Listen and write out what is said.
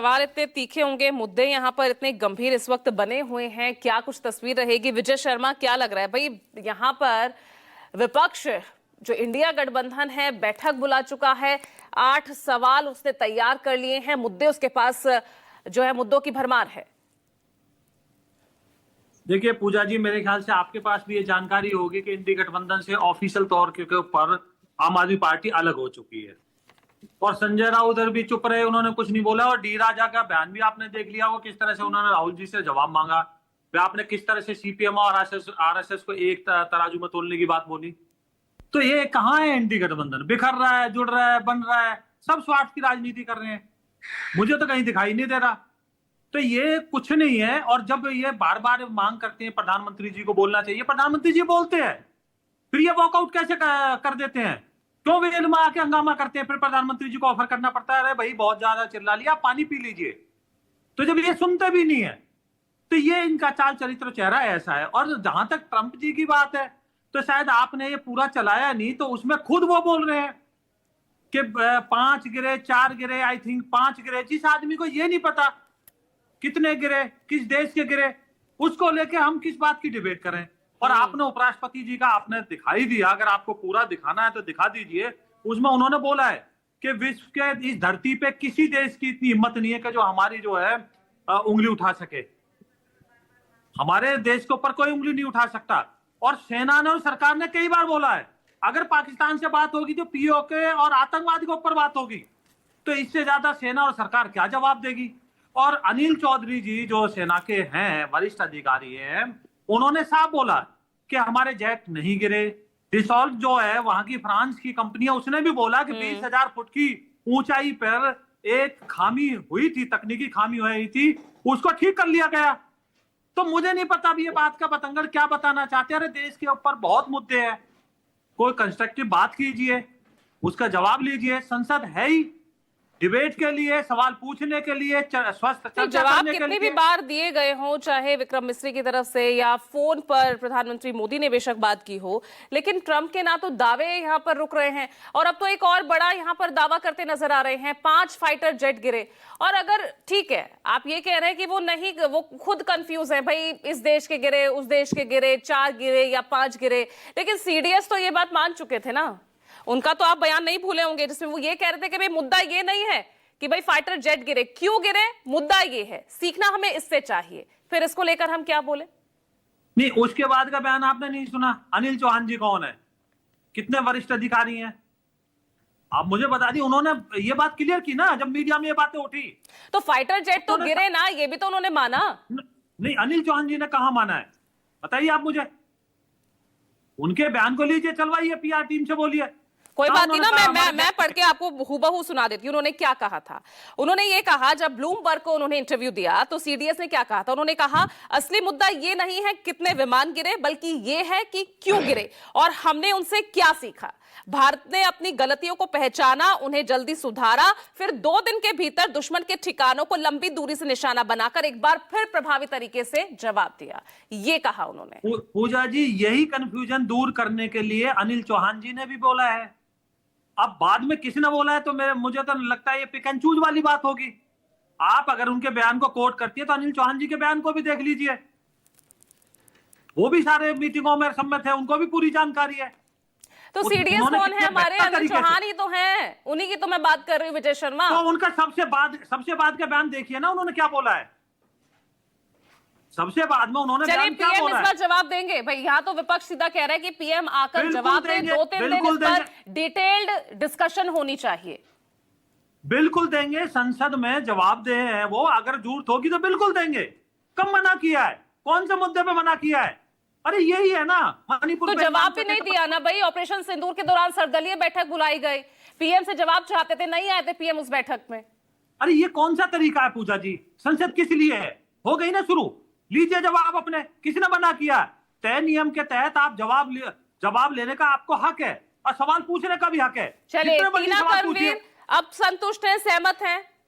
सवाल इतने तीखे होंगे, मुद्दे यहाँ पर इतने गंभीर इस वक्त बने हुए हैं, क्या कुछ तस्वीर रहेगी? विजय शर्मा, क्या लग रहा है भाई? यहाँ पर विपक्ष जो इंडिया गठबंधन है बैठक बुला चुका है, 8 सवाल उसने तैयार कर लिए हैं, मुद्दे उसके पास जो है मुद्दों की भरमार है। देखिए पूजा जी, मेरे ख्याल से आपके पास भी ये जानकारी होगी कि इंडी गठबंधन से ऑफिशियल तौर के ऊपर आम आदमी पार्टी अलग हो चुकी है और संजय राउत उधर भी चुप रहे, उन्होंने कुछ नहीं बोला। और डी राजा का बयान भी आपने देख लिया, वो किस तरह से उन्होंने राहुल जी से जवाब मांगा, आपने किस तरह से सीपीएम और आरएसएस को एक तराजू में तोलने की बात बोली। तो ये कहाँ है इंडी गठबंधन? बिखर रहा है, जुड़ रहा है, बन रहा है, सब स्वार्थ की राजनीति कर रहे हैं, मुझे तो कहीं दिखाई नहीं दे रहा। तो ये कुछ नहीं है। और जब ये बार बार मांग करते हैं प्रधानमंत्री जी को बोलना चाहिए, प्रधानमंत्री जी बोलते हैं, फिर ये वॉकआउट कैसे कर देते हैं? क्यों वेल में आके हंगामा करते हैं? फिर प्रधानमंत्री जी को ऑफर करना पड़ता है, अरे भाई बहुत ज्यादा चिल्ला लिया, पानी पी लीजिए। तो जब ये सुनते भी नहीं है, तो ये इनका चाल चरित्र चेहरा ऐसा है। और जहां तक ट्रंप जी की बात है, तो शायद आपने ये पूरा चलाया नहीं, तो उसमें खुद वो बोल रहे हैं कि 5 गिरे, 4 गिरे, आई थिंक 5 गिरे। जिस आदमी को ये नहीं पता कितने गिरे, किस देश के गिरे, उसको लेके हम किस बात की डिबेट करें? और आपने उपराष्ट्रपति जी का आपने दिखाई दिया, अगर आपको पूरा दिखाना है तो दिखा दीजिए। उसमें उन्होंने बोला है कि विश्व के इस धरती पे किसी देश की इतनी हिम्मत नहीं है कि जो हमारी जो है उंगली उठा सके। हमारे देश के ऊपर कोई उंगली नहीं उठा सकता। और सेना ने और सरकार ने कई बार बोला है, अगर पाकिस्तान से बात होगी तो पीओके और आतंकवाद के ऊपर बात होगी, तो इससे ज्यादा सेना और सरकार क्या जवाब देगी? और अनिल चौधरी जी जो सेना के हैं, वरिष्ठ अधिकारी हैं, उन्होंने साफ बोला कि हमारे जेट नहीं गिरे। डिसॉल्ट जो है वहां की फ्रांस की कंपनी है, उसने भी बोला कि 20,000 फुट की ऊंचाई पर एक खामी हुई थी, तकनीकी खामी हुई थी, उसको ठीक कर लिया गया। तो मुझे नहीं पता अभी ये बात का बतंगड़ क्या बताना चाहते हैं। अरे देश के ऊपर बहुत मुद्दे हैं, कोई कंस्ट्रक्टिव बात कीजिए, उसका जवाब लीजिए। संसद है ही डिबेट के लिए, सवाल पूछने के लिए, स्वस्थ चर्चा जवाब करने के कितनी लिए। भी बार दिए गए हों, चाहे विक्रम मिस्री की तरफ से या फोन पर प्रधानमंत्री मोदी ने बेशक बात की हो, लेकिन ट्रंप के ना तो दावे यहाँ पर रुक रहे हैं, और अब तो एक और बड़ा यहाँ पर दावा करते नजर आ रहे हैं, 5 फाइटर जेट गिरे। और अगर ठीक है, आप ये कह रहे हैं कि वो नहीं, वो खुद कंफ्यूज है, भाई इस देश के गिरे, उस देश के गिरे, 4 गिरे या 5 गिरे, लेकिन सीडीएस तो ये बात मान चुके थे ना। उनका तो आप बयान नहीं भूले होंगे, जिसमें वो ये कह रहे थे कि भाई मुद्दा ये नहीं है कि भाई फाइटर जेट गिरे, क्यों गिरे, मुद्दा ये है, सीखना हमें इससे चाहिए। फिर इसको लेकर हम क्या बोले? नहीं, उसके बाद का बयान आपने नहीं सुना। अनिल चौहान जी कौन है, कितने वरिष्ठ अधिकारी हैं, आप मुझे बता दी। उन्होंने ये बात क्लियर की ना जब मीडिया में ये बातें उठी। तो फाइटर जेट तो गिरे ना, ये भी तो उन्होंने माना। नहीं, अनिल चौहान जी ने कहा माना है, बताइए आप मुझे। उनके बयान को लीजिए, चलवाइए, पीआर टीम से बोलिए। कोई बात नहीं ना, मैं पढ़ के आपको हूबहू सुना देती हूँ। उन्होंने क्या कहा था? उन्होंने ये कहा, जब ब्लूमबर्ग को उन्होंने इंटरव्यू दिया तो सीडीएस ने क्या कहा था? उन्होंने कहा असली मुद्दा ये नहीं है कितने विमान गिरे, बल्कि ये है कि क्यों गिरे और हमने उनसे क्या सीखा। भारत ने अपनी गलतियों को पहचाना, उन्हें जल्दी सुधारा, फिर 2 दिन के भीतर दुश्मन के ठिकानों को लंबी दूरी से निशाना बनाकर एक बार फिर प्रभावी तरीके से जवाब दिया। ये कहा उन्होंने। पूजा जी, यही कंफ्यूजन दूर करने के लिए अनिल चौहान जी ने भी बोला है। अब बाद में किसी ने बोला है तो मुझे तो लगता है ये पिक एंड चूज वाली बात होगी। आप अगर उनके बयान को कोट करती है तो अनिल चौहान जी के बयान को भी देख लीजिए, वो भी सारे मीटिंगों में सम्मत है, उनको भी पूरी जानकारी है। तो सीडीएस कौन है? हमारे अनिल चौहान ही तो हैं, उन्हीं की तो मैं बात कर रही हूँ, विजय शर्मा। तो उनका सबसे बाद का बयान देखिए ना, उन्होंने क्या बोला है। सबसे बाद में उन्होंने चलिए, पीएम इस बार जवाब देंगे भाई। यहाँ तो विपक्ष सीधा कह रहा है कि पीएम आकर जवाब दें, 2-3 दिन इस पर डिटेल्ड डिस्कशन होनी चाहिए। बिल्कुल देंगे, संसद में जवाब दे हैं वो, अगर जरूरत होगी तो बिल्कुल देंगे। कब मना किया है, कौन से मुद्दे पे मना किया है? अरे यही है ना, मणिपुर तो जवाब भी नहीं दिया ना भाई। ऑपरेशन सिंदूर के दौरान सर्वदलीय बैठक बुलाई गई, पीएम से जवाब चाहते थे, नहीं आए थे पीएम उस बैठक में। अरे ये कौन सा तरीका है पूजा जी? संसद किस लिए है? हो गई ना शुरू, लीजिए जवाब अपने। किसी ने मना किया? तय नियम के तहत आप जवाब लेने का आपको हक है और सवाल पूछने का भी हक है। चलिए, टीना करवीर अब संतुष्ट हैं, सहमत हैं?